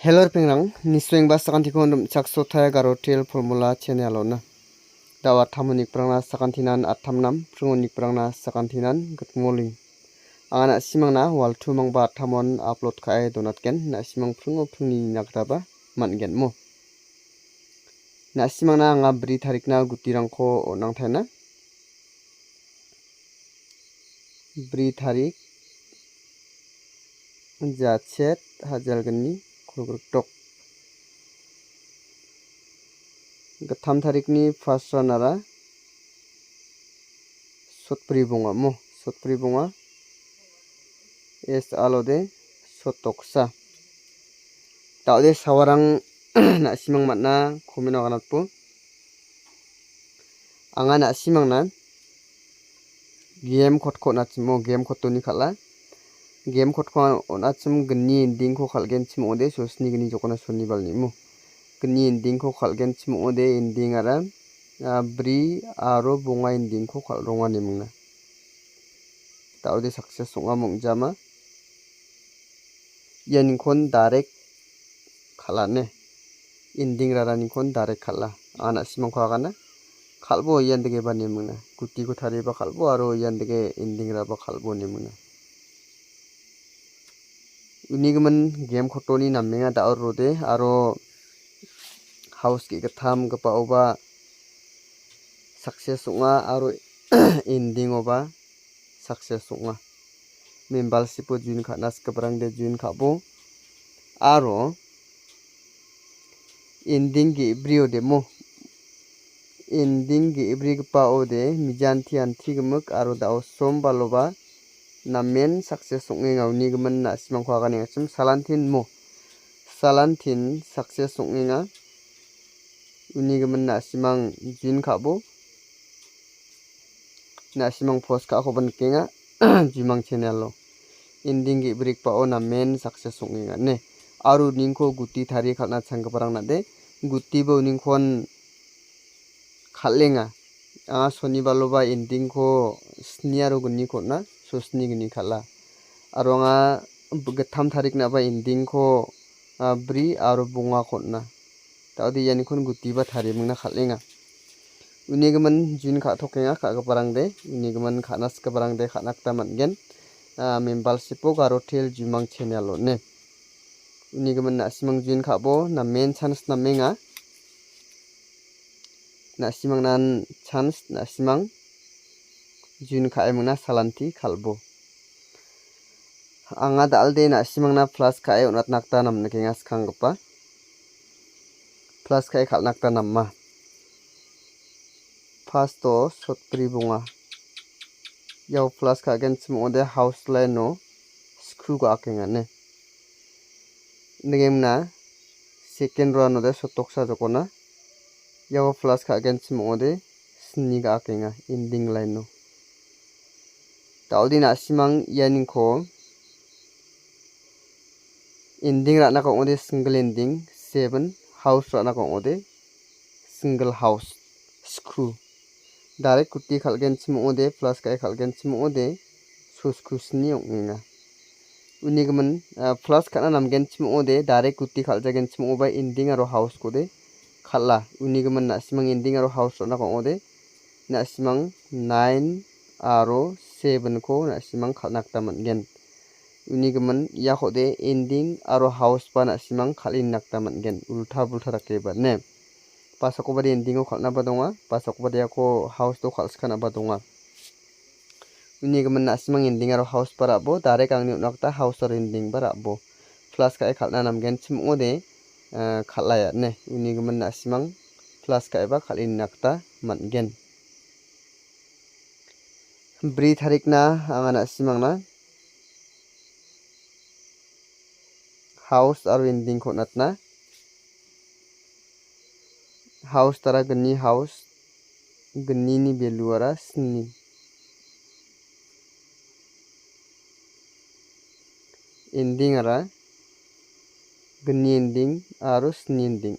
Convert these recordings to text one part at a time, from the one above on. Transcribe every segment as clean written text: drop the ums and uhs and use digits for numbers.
Hello pengrang nisweng ba sakanti ko ndum chak sothaya garotel formula channel na dawa thamunik prangna sakantinan athamnam prungonik prangna sakantinan good morning angana simangna wal thumang ba thamon upload khai donatken na simang prungo prungni nagraba mangen mo na simangna anga bri tarikna gutirangko onangthaina bri tarik jachet hajalgani tok gatham tarikni fasranara sotpri bunga es alode sotoksa taude sawarang na simang matna komino ganatpu anga na simangna game khotko nachimo game khotoni khala game khotko onachim gni dingko khalgen chimode sosni gni jokona sonibalni mu gni dingko khalgen chimode indingara bri aro bunga indingko khalrongani mungna taude success songa mungjama yanikon direct khalane inding raranikon direct khala ana simangko agana khalbo yandege bani mungna guti ko thariba khalbo aro yandege inding raba khalbo ni mungna unigaman game khotoni namenga daur rode aro house ki gatham gapa oba success songa aro ending oba success songa membal sipo jun khanas kabrang de jun khabo aro ending gi brio demo ending gi ibri gapa ode mijanti anti gmuk aro dao som baloba na main success songenga unigaman na simangko agani achim salantin success songenga unigaman na simang jin khabo na simang post ka khoban kenga jimang channel lo ending gi break pa ona main success songenga ne aru ningko guti thari khalna changparang na de guti bo ningkhon khalenga a sonibaloba ending ko sniaro gni khona sosni gni khala aronga gatham tarik na ba ending ko bri aro bunga khona taudi yanikon guti ba thari mungna khalenga unigaman jin kha thokenga kha gaparang de unigaman khanas kaparang de khanakta mangen membal sipok aro tel jimang channel ne unigaman na simang jin khabo na main chance na menga na simang nan chance na simang jin khae mungna salanti khalbo anga dalde na simang na plus khae onat nakta namna kenga skhangpa plus khae khalnakta namma first to sotpri bunga yaw plus kha gen chimode house line no screw ga akenga ne ngemna second row no de sotoksa jokona yaw plus kha gen chimode sni ga akenga ending line no taudi na simang yaninko ending ra na ko ode single ending 7 house ra na ko ode single house screw direct kuti khalgen chimode plus kai khalgen chimode screw sni ongenga unigaman plus kana namgen chimode direct kuti khaljagen chimoba ending aro house kode khalla unigaman na simang ending aro house ra na ko ode na simang 9 aro 7 ko na simang khalnakta mangen unigaman ya khode ending aro house pa na simang khalin nakta mangen ultha bultha rakeba ne pasako bari ending ko khalna badonga pasako bari ko house to khalskana badonga unigaman na simang ending aro house para bo direct angni nakta house or ending bara bo plus kai khalna namgen chimode khalaya ne unigaman na simang plus kai ba khalin nakta mangen bri tharikna angana simangna house aro ending ko natna house tara gni house gni ni value ara sni ending ara gni ending aro sni ending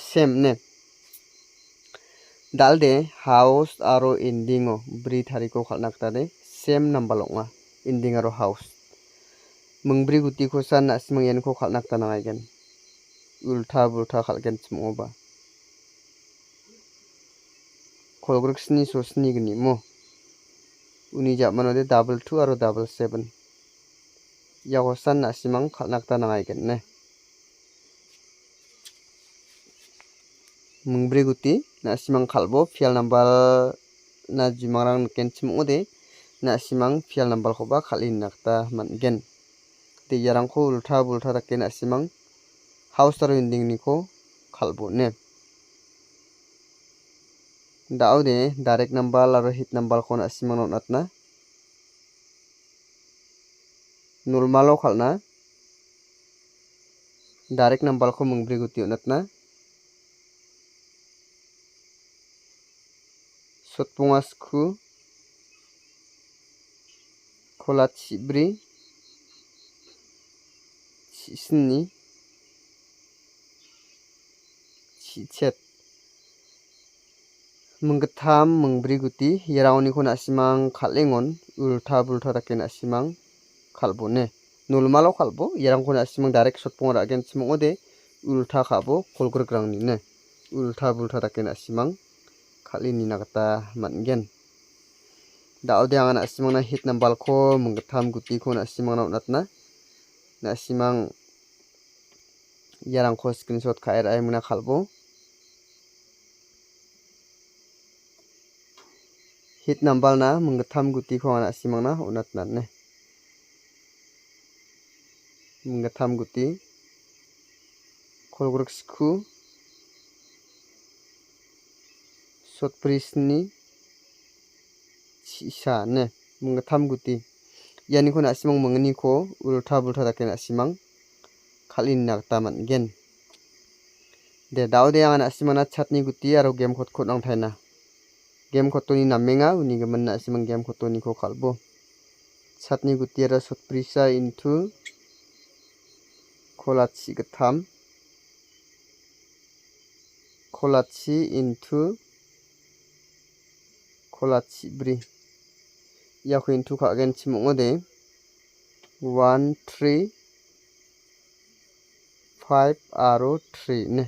same ne dalde house aro ending o bri thariko khalnakta de same number longa ending aro house mungbri guti ko san na simang yen ko khalnakta nangaigen ulta-bulta khalgen chimo-ba kolgruk sni so sni gni mo uni jamanode double 2 aro double 7 yagosan na simang khalnakta nangaigen ne mungbri guti na simang khalbo fial number na jimarang ken chimo-de na simang fial number khoba khalin nakta mangen de yarangko ulta-bulta dake na simang house aro ending niko khalbo ne daude direct number aro hit number ko na simang notna nulmalo khalna direct number ko mungbri guti onatna sotpunga skhu khola chibri chisni chichet mungtham mungbri guti yarawni ko na simang khalengon ulta-bulta dake na simang khalbo ne nulmalo khalbo yarang ko na simang direct sotpunga ragen chimo-de ulta khabo kolgrugrangni ne ulta-bulta dake na simang khalini nakta mangen daude ang na simang na hit number ko mungtham guti ko na simang na natna na simang yarang ko screenshot khair ai muna khalbo hit number na mungtham guti ko na simang na unatna ne mungtham guti kolgruk skhu sotprisni chisa ne mungtham guti yani ko na simang mungni ko ulta-bulta dake na simang khalin nakta mangen de daude ang na simang na chatni guti aro game khot khot ang thaina game khotoni namenga uni gaman na simang game khotoni ko khalbo chatni guti aro sotprisa into kholachi gatham kholachi into kholachi bri yakho into khagen chimo-de 1 3 5 aro 3 ne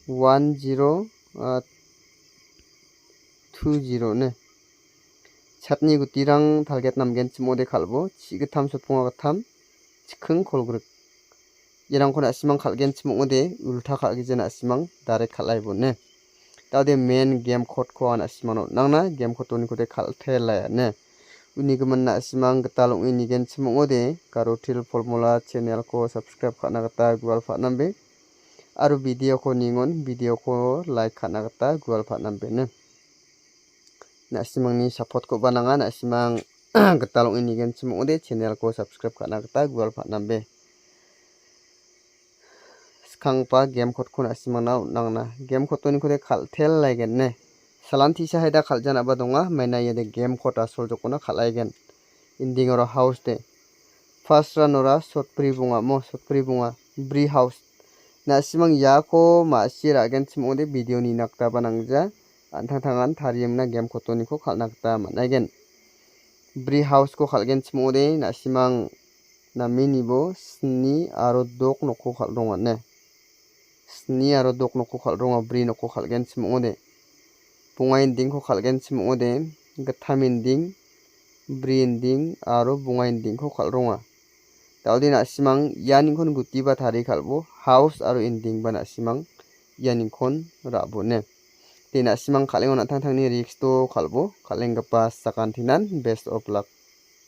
1 0 2 0 ne chatni gutirang target namgen chimo-de khalbo chigatham sotpunga gatham chikhung kolgruk yarangko na simang khalgen chimo-de ulta khalgije na simang direct khalaibo ne daude main game code ko ana simang nangna game code ni kode khalthela ne uni gaman na simang gatalong ini gen chimo-de karotil formula channel ko subscribe khana gata gwal pha nambe aru video ko ningon video ko like khana gata gwal pha nambe ne na simang ni support ko bananga na simang gatalong ini gen chimo-de channel ko subscribe khana gata gwal pha nambe skangpa game code ko na simang na nangna game code ni kode khalthel laigen ne salanti sa haida khaljana ba donga maina yede game code asol jokona khalaigen ending oro house de first ranora sotpri bunga bri house na simang yako ma sira gen chimo-de video ni nakta banangja antang-tangan thariyemna game code ni ko khalnakta manaigen bri house ko khalgen chimo-de na simang namini bo sni aro dok nokko khaldonga ne sni aro dok nokko khaldonga bri nokko khalgen chimo-de bunga ending ko khalgen chimo-de gatham ending bri ending aro bunga ending ko khalronga daude na simang yaninkhon guti ba thari khalbo house aro ending ba na simang yaninkhon rabo ne de na simang khalengon antang-tangni risk to khalbo khalenggapa sakantinan best of luck